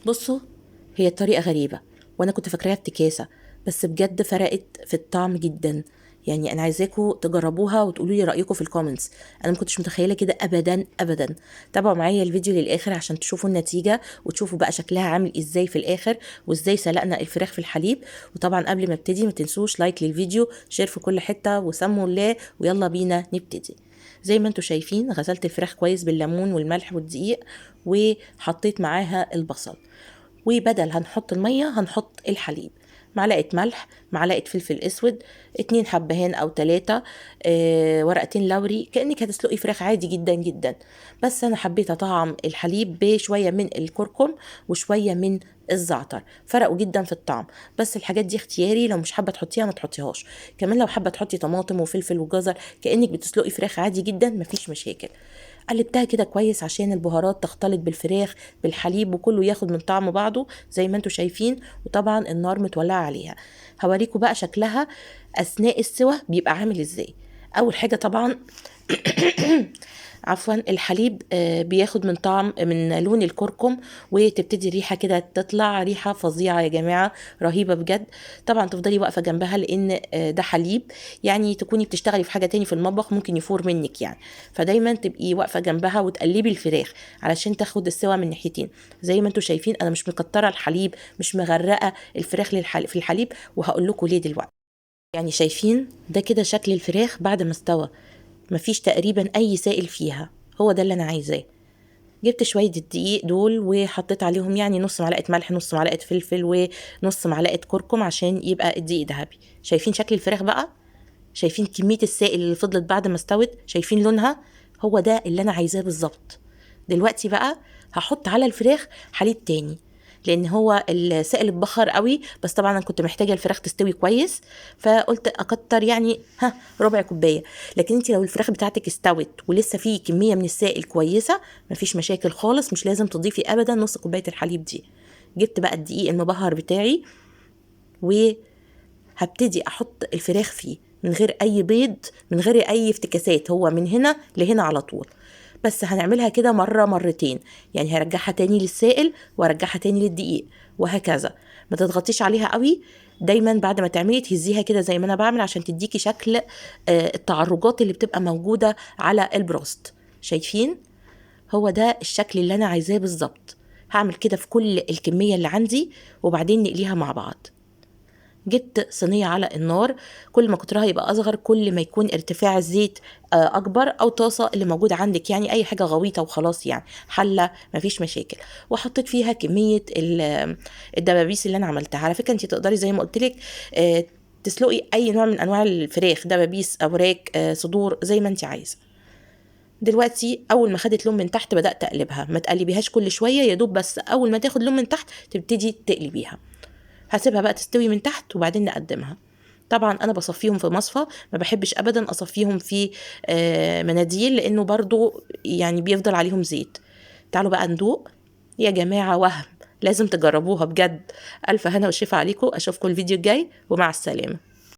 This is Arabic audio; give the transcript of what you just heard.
بصوا، هي الطريقة غريبة وانا كنت فاكراها افتكاسة، بس بجد فرقت في الطعم جدا. يعني انا عايزاكم تجربوها وتقولوا لي رايكم في الكومنتس. انا ما كنتش متخيله كده ابدا ابدا. تابعوا معايا الفيديو للاخر عشان تشوفوا النتيجه وتشوفوا بقى شكلها عامل ازاي في الاخر، وازاي سلقنا الفراخ في الحليب. وطبعا قبل ما ابتدي ما تنسوش لايك للفيديو، شير في كل حته، وسموا الله، ويلا بينا نبتدي. زي ما انتم شايفين غسلت الفراخ كويس بالليمون والملح والدقيق، وحطيت معاها البصل، وبدل هنحط المية هنحط الحليب. معلقة ملح، معلقة فلفل اسود، 2 حبهان او 3، ورقتين لوري، كأنك هتسلقي فراخ عادي جدا جدا. بس انا حبيت اطعم الحليب بشوية من الكركم وشوية من الزعتر، فرقوا جدا في الطعم. بس الحاجات دي اختياري، لو مش حابة تحطيها ما تحطيهاش. كمان لو حابة تحطي طماطم وفلفل وجزر كأنك بتسلقي فراخ عادي جدا، مفيش مشاكل. قلبتها كده كويس عشان البهارات تختلط بالفراخ بالحليب وكله ياخد من طعم بعضه زي ما انتوا شايفين. وطبعا النار متولعه عليها. هوريكم بقى شكلها اثناء السوى بيبقى عامل ازاي. اول حاجه طبعا عفوا الحليب بياخد من طعم من لون الكركم، وتبتدي الريحه كده تطلع ريحه فظيعه يا جماعه، رهيبه بجد. طبعا تفضلي واقفه جنبها لان ده حليب، يعني تكوني بتشتغلي في حاجه تاني في المطبخ ممكن يفور منك يعني. فدايما تبقي واقفه جنبها وتقلبي الفراخ علشان تاخد السوا من ناحيتين. زي ما انتم شايفين انا مش مكتره الحليب، مش مغرقه الفراخ في الحليب، وهقول لكم ليه دلوقتي. يعني شايفين ده كده شكل الفراخ بعد ما استوى، مفيش تقريبا اي سائل فيها. هو ده اللي انا عايزاه. جبت شويه الدقيق دول وحطيت عليهم يعني نص معلقه ملح، نص معلقه فلفل، ونص معلقه كركم عشان يبقى الدقيق ذهبي. شايفين شكل الفراخ بقى؟ شايفين كميه السائل اللي فضلت بعد ما استوت؟ شايفين لونها؟ هو ده اللي انا عايزاه بالظبط. دلوقتي بقى هحط على الفراخ حليب تاني، لان هو السائل اتبخر قوي. بس طبعا انا كنت محتاجه الفراخ تستوي كويس، فقلت اكتر يعني ربع كوبايه. لكن انت لو الفراخ بتاعتك استوت ولسه في كميه من السائل كويسه مفيش مشاكل خالص، مش لازم تضيفي ابدا نص كوبايه الحليب دي. جبت بقى الدقيق المبهر بتاعي وهبتدي احط الفراخ فيه من غير اي بيض، من غير اي افتكاسات، هو من هنا لهنا على طول. بس هنعملها كده مرة مرتين، يعني هرجعها تاني للسائل وارجعها تاني للدقيق، وهكذا. ما تضغطيش عليها قوي. دايما بعد ما تعملي تهزيها كده زي ما انا بعمل عشان تديكي شكل التعرجات اللي بتبقى موجودة على البروست. شايفين؟ هو ده الشكل اللي انا عايزاه بالظبط. هعمل كده في كل الكمية اللي عندي وبعدين نقليها مع بعض. جبت صينية على النار، كل ما قطرها يبقى أصغر كل ما يكون ارتفاع الزيت أكبر، أو طاسة اللي موجودة عندك يعني أي حاجة غويطة وخلاص، يعني حلة مفيش مشاكل. وحطيت فيها كمية الدبابيس اللي أنا عملتها. على فكرة أنت تقدري زي ما قلتلك تسلقي أي نوع من أنواع الفراخ، دبابيس، أوراك، صدور، زي ما أنت عايزة. دلوقتي اول ما خدت لون من تحت بدات اقلبها، ما تقلبيهاش كل شويه، يا دوب بس اول ما تاخد لون من تحت تبتدي تقلبيها. هسيبها بقى تستوي من تحت وبعدين نقدمها. طبعا انا بصفيهم في مصفى، ما بحبش ابدا اصفيهم في مناديل لانه برضو يعني بيفضل عليهم زيت. تعالوا بقى ندوق يا جماعة، وهم لازم تجربوها بجد. الف هنا وشفا عليكم، اشوفكم الفيديو الجاي ومع السلامة.